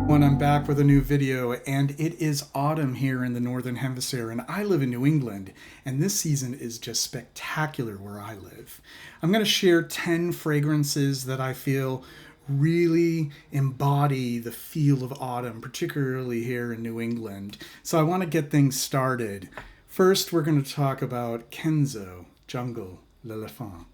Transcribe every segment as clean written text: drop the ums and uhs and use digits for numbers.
When I'm back with a new video, and it is autumn here in the Northern Hemisphere, and I live in New England, and this season is just spectacular where I live. I'm going to share 10 fragrances that I feel really embody the feel of autumn, particularly here in New England. So I want to get things started. First, we're going to talk about Kenzo, Jungle L'Elephant.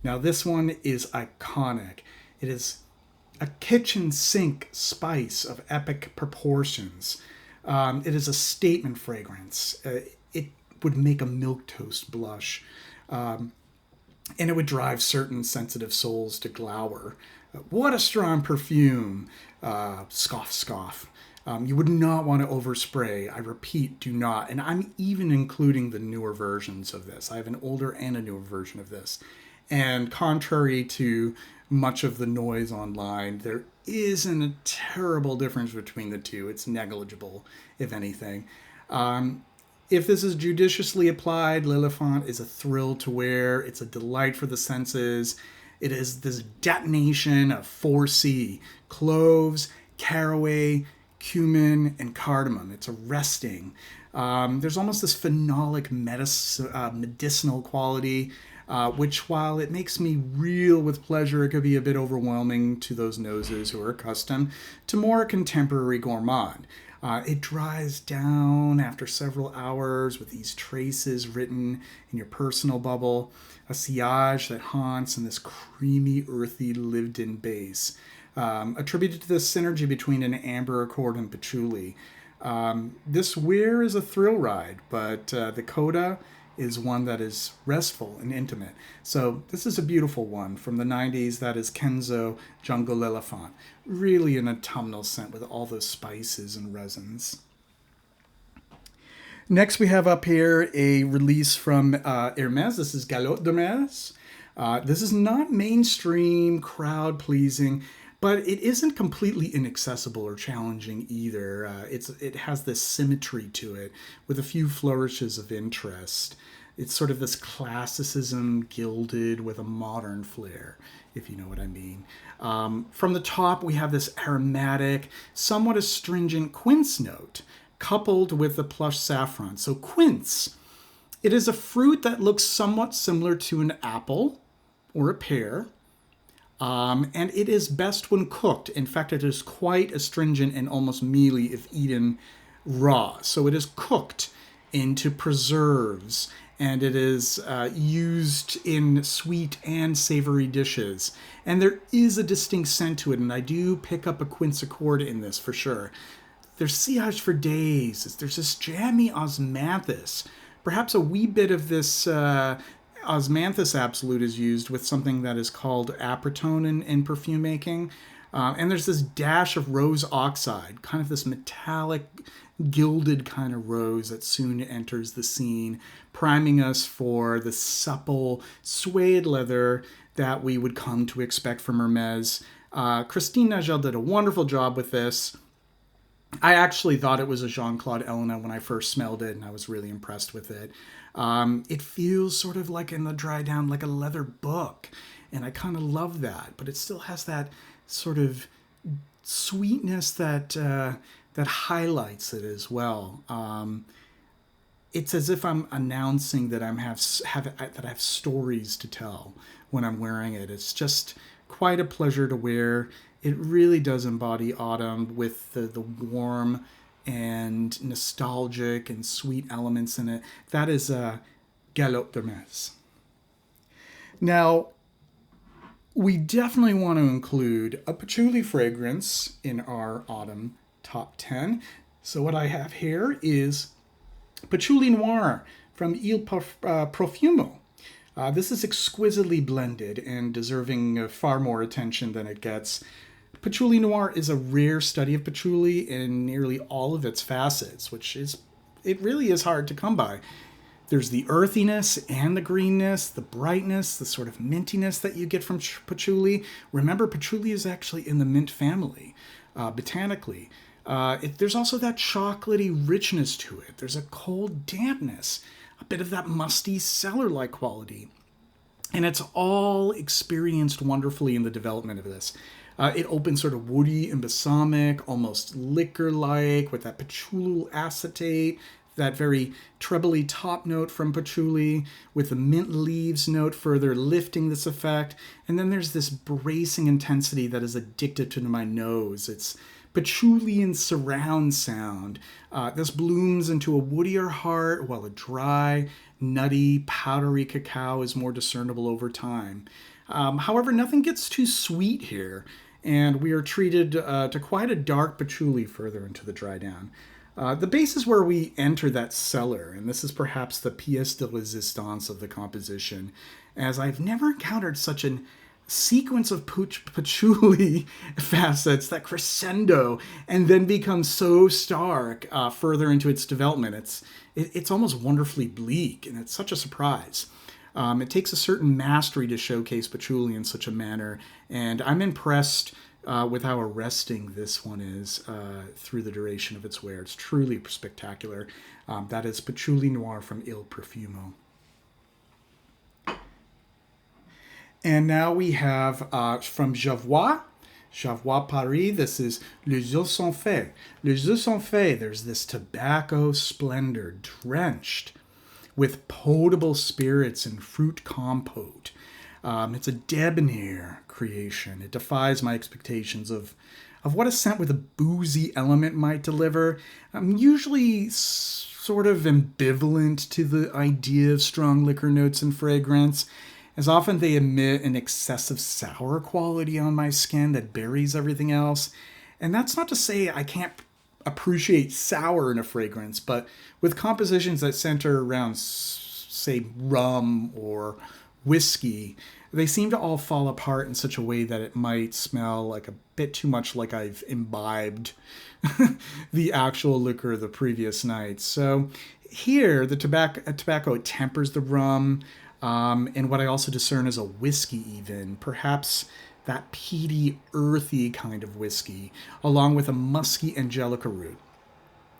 Now, this one is iconic. It is a kitchen sink spice of epic proportions. It is a statement fragrance. It would make a milquetoast blush. And it would drive certain sensitive souls to glower. What a strong perfume. Scoff, scoff. You would not want to overspray. I repeat, do not. And I'm even including the newer versions of this. I have an older and a newer version of this. And contrary to much of the noise online, there isn't a terrible difference between the two. It's negligible, if anything. If this is judiciously applied, L'Elephant is a thrill to wear. It's a delight for the senses. It is this detonation of 4C, cloves, caraway, cumin, and cardamom. It's arresting. There's almost this phenolic medicinal quality, which, while it makes me reel with pleasure, it could be a bit overwhelming to those noses who are accustomed to more contemporary gourmand. It dries down after several hours with these traces written in your personal bubble, a sillage that haunts in this creamy, earthy, lived-in base, attributed to the synergy between an amber accord and patchouli. This wear is a thrill ride, but the coda is one that is restful and intimate. So this is a beautiful one from the 90s. That is Kenzo Jungle L'Elephant. Really an autumnal scent with all those spices and resins. Next we have up here a release from Hermes. This is Galop d'Hermes. This is not mainstream, crowd-pleasing, but it isn't completely inaccessible or challenging either. It has this symmetry to it with a few flourishes of interest. It's sort of this classicism gilded with a modern flair, if you know what I mean. From the top, we have this aromatic, somewhat astringent quince note, coupled with the plush saffron. So quince, it is a fruit that looks somewhat similar to an apple or a pear. And it is best when cooked. In fact, it is quite astringent and almost mealy if eaten raw. So it is cooked into preserves, and it is used in sweet and savory dishes. And there is a distinct scent to it, and I do pick up a quince accord in this for sure. There's sillage for days. There's this jammy osmanthus. Perhaps a wee bit of this osmanthus absolute is used with something that is called apritone in perfume making. And there's this dash of rose oxide, kind of this metallic, gilded kind of rose that soon enters the scene, priming us for the supple, suede leather that we would come to expect from Hermes. Christine Nagel did a wonderful job with this. I actually thought it was a Jean-Claude Ellena when I first smelled it, and I was really impressed with it. It feels sort of like in the dry down, like a leather book, and I kind of love that. But it still has that sort of sweetness that highlights it as well. It's as if I'm announcing that I have stories to tell when I'm wearing it. It's just quite a pleasure to wear. It really does embody autumn with the warm and nostalgic and sweet elements in it. That is Galop d'Hermes. Now, we definitely want to include a patchouli fragrance in our autumn top 10. So what I have here is Patchouli Noir from Profumo. This is exquisitely blended and deserving of far more attention than it gets. Patchouli Noir is a rare study of patchouli in nearly all of its facets, it really is hard to come by. There's the earthiness and the greenness, the brightness, the sort of mintiness that you get from patchouli. Remember, patchouli is actually in the mint family, botanically. There's also that chocolatey richness to it. There's a cold dampness, a bit of that musty cellar-like quality. And it's all experienced wonderfully in the development of this. It opens sort of woody and balsamic, almost liquor-like, with that patchouli acetate, that very trebly top note from patchouli, with the mint leaves note further lifting this effect. And then there's this bracing intensity that is addictive to my nose. It's patchouli surround sound. This blooms into a woodier heart, while a dry, nutty, powdery cacao is more discernible over time. However, nothing gets too sweet here, and we are treated to quite a dark patchouli further into the dry down. The base is where we enter that cellar, and this is perhaps the pièce de résistance of the composition, as I've never encountered such a sequence of patchouli facets that crescendo and then become so stark further into its development. It's almost wonderfully bleak, and it's such a surprise. It takes a certain mastery to showcase patchouli in such a manner, and I'm impressed with how arresting this one is through the duration of its wear. It's truly spectacular. That is Patchouli Noir from Il Profumo. And now we have from Jovoy Paris, this is Les Jeux sont faits. Les Jeux sont faits, there's this tobacco splendor drenched with potable spirits and fruit compote. It's a debonair creation. It defies my expectations of what a scent with a boozy element might deliver. I'm usually sort of ambivalent to the idea of strong liquor notes and fragrance, as often they emit an excessive sour quality on my skin that buries everything else. And that's not to say I can't appreciate sour in a fragrance, but with compositions that center around, say, rum or whiskey, they seem to all fall apart in such a way that it might smell like a bit too much like I've imbibed the actual liquor the previous night. So here, the tobacco tempers the rum, and what I also discern is a whiskey even, perhaps that peaty, earthy kind of whiskey, along with a musky angelica root.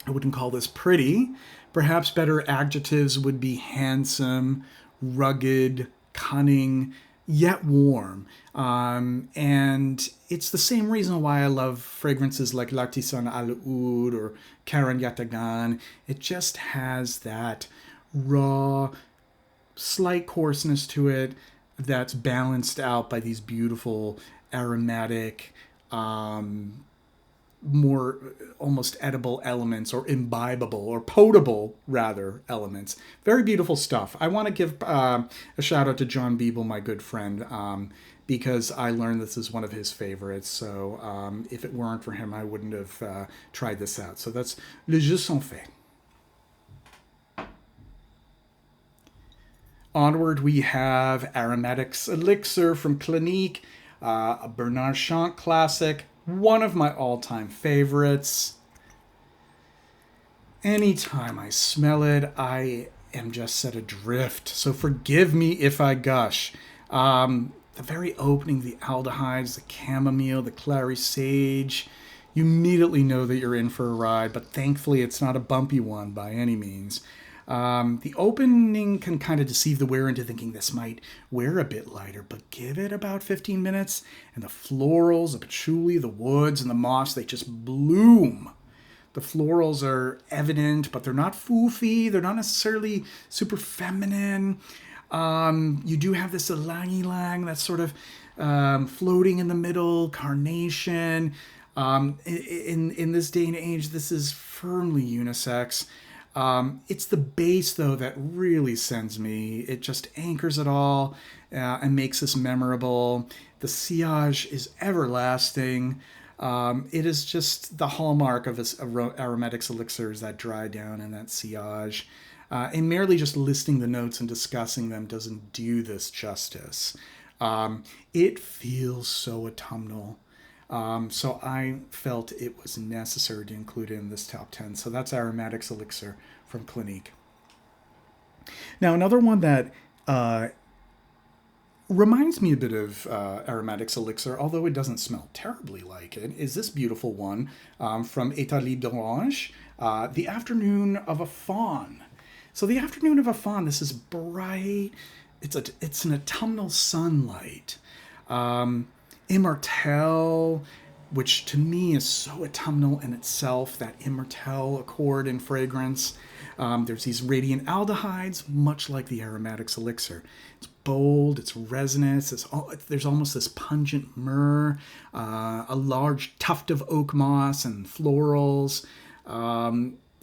I wouldn't call this pretty. Perhaps better adjectives would be handsome, rugged, cunning, yet warm. And it's the same reason why I love fragrances like L'Artisan à l'Oud or Karen Yatagan. It just has that raw, slight coarseness to it that's balanced out by these beautiful aromatic, more almost edible elements, or imbibable or potable rather elements. Very beautiful stuff. I want to give a shout out to John Beeble, my good friend, because I learned this is one of his favorites. So if it weren't for him, I wouldn't have tried this out. So that's Les Jeux sont faits. Onward, we have Aromatics Elixir from Clinique, a Bernard Chant classic, one of my all-time favorites. Anytime I smell it, I am just set adrift. So forgive me if I gush. The very opening, the aldehydes, the chamomile, the clary sage, you immediately know that you're in for a ride, but thankfully it's not a bumpy one by any means. The opening can kind of deceive the wearer into thinking this might wear a bit lighter, but give it about 15 minutes and the florals, the patchouli, the woods, and the moss, they just bloom. The florals are evident, but they're not foofy. They're not necessarily super feminine. You do have this ylang-ylang that's sort of floating in the middle, carnation. In this day and age, this is firmly unisex. It's the base, though, that really sends me. It just anchors it all and makes this memorable. The sillage is everlasting. It is just the hallmark of this aromatics elixirs, that dry down and that sillage. And merely just listing the notes and discussing them doesn't do this justice. It feels so autumnal. So I felt it was necessary to include it in this top 10. So that's Aromatics Elixir from Clinique. Now, another one that reminds me a bit of Aromatics Elixir, although it doesn't smell terribly like it, is this beautiful one from Etat Libre, The Afternoon of a Fawn. So The Afternoon of a Fawn, this is bright. It's an autumnal sunlight. Immortelle, which to me is so autumnal in itself, that Immortelle accord in fragrance. There's these radiant aldehydes, much like the Aromatics Elixir. It's bold, it's resonant, there's almost this pungent myrrh, a large tuft of oak moss and florals.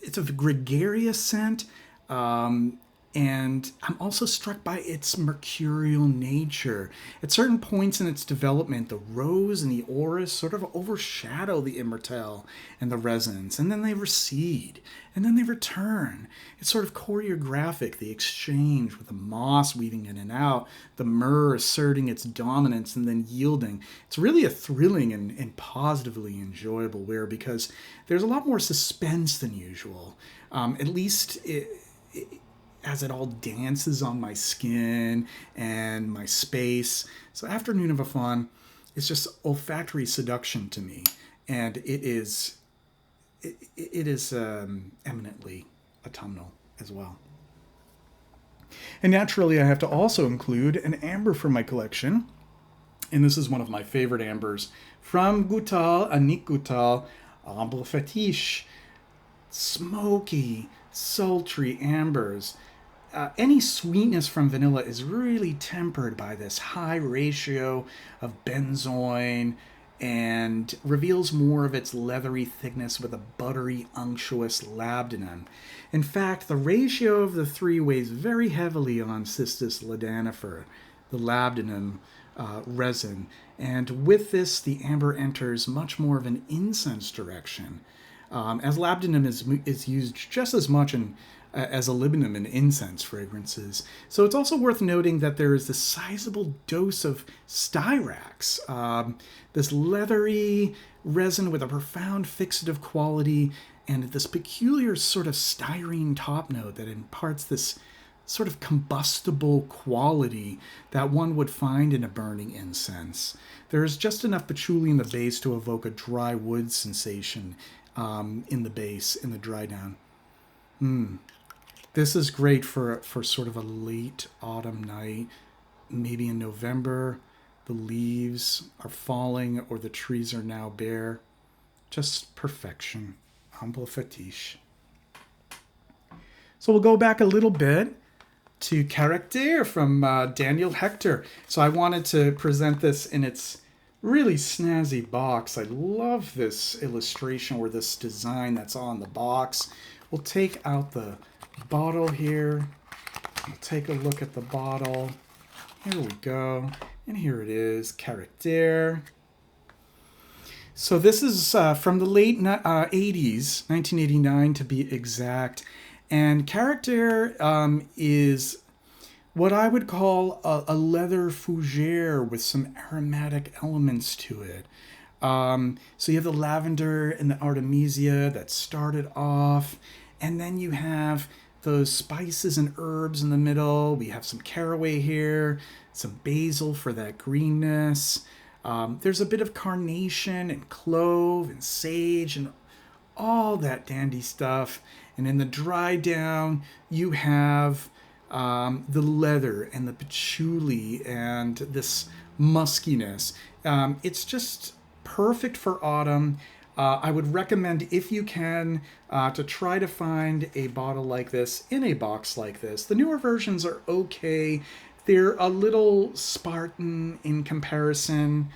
It's a gregarious scent. And I'm also struck by its mercurial nature. At certain points in its development, the rose and the orris sort of overshadow the immortelle and the resins, and then they recede, and then they return. It's sort of choreographic, the exchange with the moss weaving in and out, the myrrh asserting its dominance and then yielding. It's really a thrilling and positively enjoyable wear because there's a lot more suspense than usual. At least as it all dances on my skin and my space. So Afternoon of a Fawn is just olfactory seduction to me. And it is eminently autumnal as well. And naturally, I have to also include an amber from my collection. And this is one of my favorite ambers from Goutal, Annick Goutal, Ambre Fetiche. Smoky, sultry ambers. Any sweetness from vanilla is really tempered by this high ratio of benzoin and reveals more of its leathery thickness with a buttery, unctuous labdanum. In fact, the ratio of the three weighs very heavily on Cistus ladanifer, the labdanum resin. And with this, the amber enters much more of an incense direction, as labdanum is used just as much as a libinum in incense fragrances. So it's also worth noting that there is this sizable dose of styrax, this leathery resin with a profound fixative quality and this peculiar sort of styrene top note that imparts this sort of combustible quality that one would find in a burning incense. There is just enough patchouli in the base to evoke a dry wood sensation in the base, in the dry down. This is great for sort of a late autumn night, maybe in November. The leaves are falling or the trees are now bare. Just perfection. Humble Fetiche. So we'll go back a little bit to Caractère from Daniel Hechter. So I wanted to present this in its really snazzy box. I love this illustration or this design that's on the box. We'll take out the bottle here. We'll take a look at the bottle. Here we go. And here it is, Caractère. So this is from the late 80s, 1989 to be exact. And Caractère is what I would call a leather fougere with some aromatic elements to it. So you have the lavender and the artemisia that started off, and then you have those spices and herbs in the middle. We have some caraway here, some basil for that greenness. There's a bit of carnation and clove and sage and all that dandy stuff. And in the dry down, you have the leather and the patchouli and this muskiness. It's just perfect for autumn. I would recommend, if you can, to try to find a bottle like this in a box like this. The newer versions are okay. They're a little Spartan in comparison.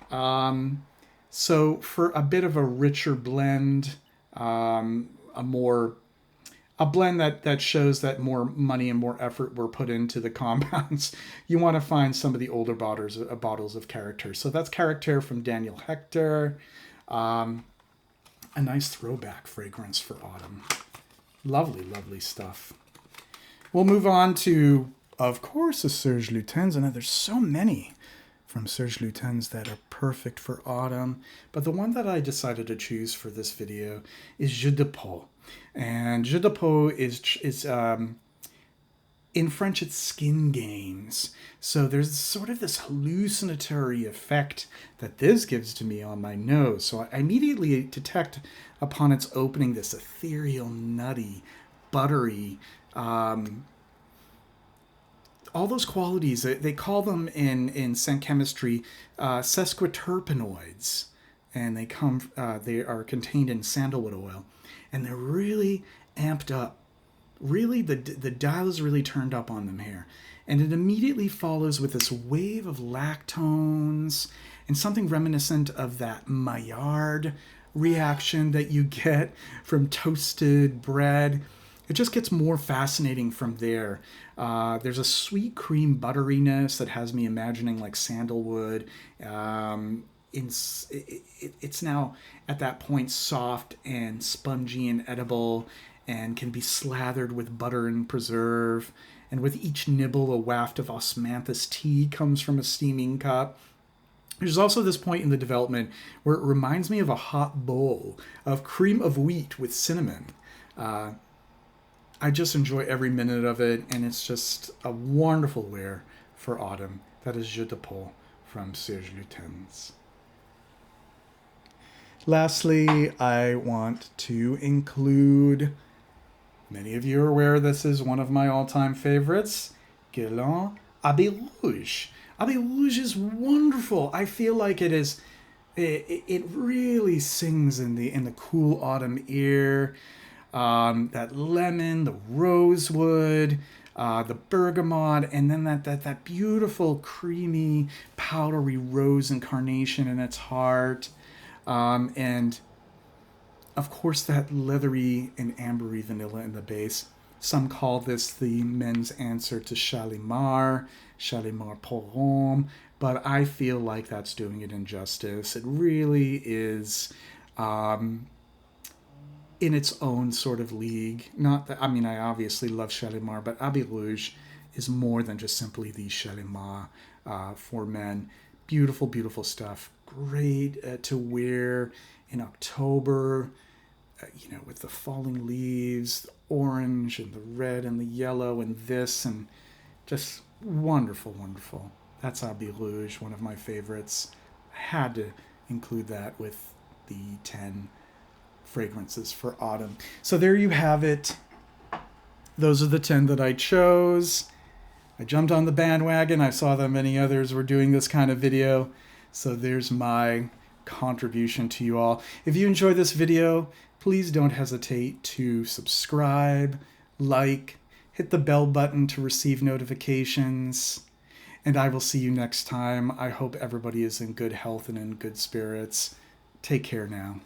So for a bit of a richer blend, a blend that shows that more money and more effort were put into the compounds, you want to find some of the older bottles of Caractère. So that's Caractère from Daniel Hechter. A nice throwback fragrance for autumn. Lovely, lovely stuff. We'll move on to, of course, a Serge Lutens. And there's so many from Serge Lutens that are perfect for autumn. But the one that I decided to choose for this video is Jeu de Peau. And Jeu de Peau is in French, it's skin gains. So there's sort of this hallucinatory effect that this gives to me on my nose. So I immediately detect upon its opening this ethereal, nutty, buttery, all those qualities, they call them in scent chemistry sesquiterpenoids, and they are contained in sandalwood oil, and they're really amped up. Really, the dial is really turned up on them here. And it immediately follows with this wave of lactones and something reminiscent of that Maillard reaction that you get from toasted bread. It just gets more fascinating from there. There's a sweet cream butteriness that has me imagining like sandalwood. It's now at that point soft and spongy and edible, and can be slathered with butter and preserve. And with each nibble, a waft of osmanthus tea comes from a steaming cup. There's also this point in the development where it reminds me of a hot bowl of cream of wheat with cinnamon. I just enjoy every minute of it, and it's just a wonderful wear for autumn. That is Jeu de Peau from Serge Lutens. Lastly, I want to include, many of you are aware this is one of my all-time favorites, Guerlain Abbé Rouge. Abbé Rouge is wonderful. I feel like it is. It really sings in the cool autumn air. That lemon, the rosewood, the bergamot, and then that beautiful creamy powdery rose and carnation in its heart. And of course that leathery and ambery vanilla in the base. Some call this the men's answer to Shalimar Pour Homme, but I feel like that's doing it injustice. It really is in its own sort of league. Not that, I mean, I obviously love Shalimar, but Abbé Rouge is more than just simply the Shalimar for men. Beautiful, beautiful stuff. Great to wear in October, with the falling leaves, the orange and the red and the yellow and this, and just wonderful, wonderful. That's Abbé Rouge, one of my favorites. I had to include that with the 10 fragrances for autumn. So there you have it. Those are the 10 that I chose. I jumped on the bandwagon. I saw that many others were doing this kind of video. So there's my contribution to you all. If you enjoyed this video, please don't hesitate to subscribe, like, hit the bell button to receive notifications, and I will see you next time. I hope everybody is in good health and in good spirits. Take care now.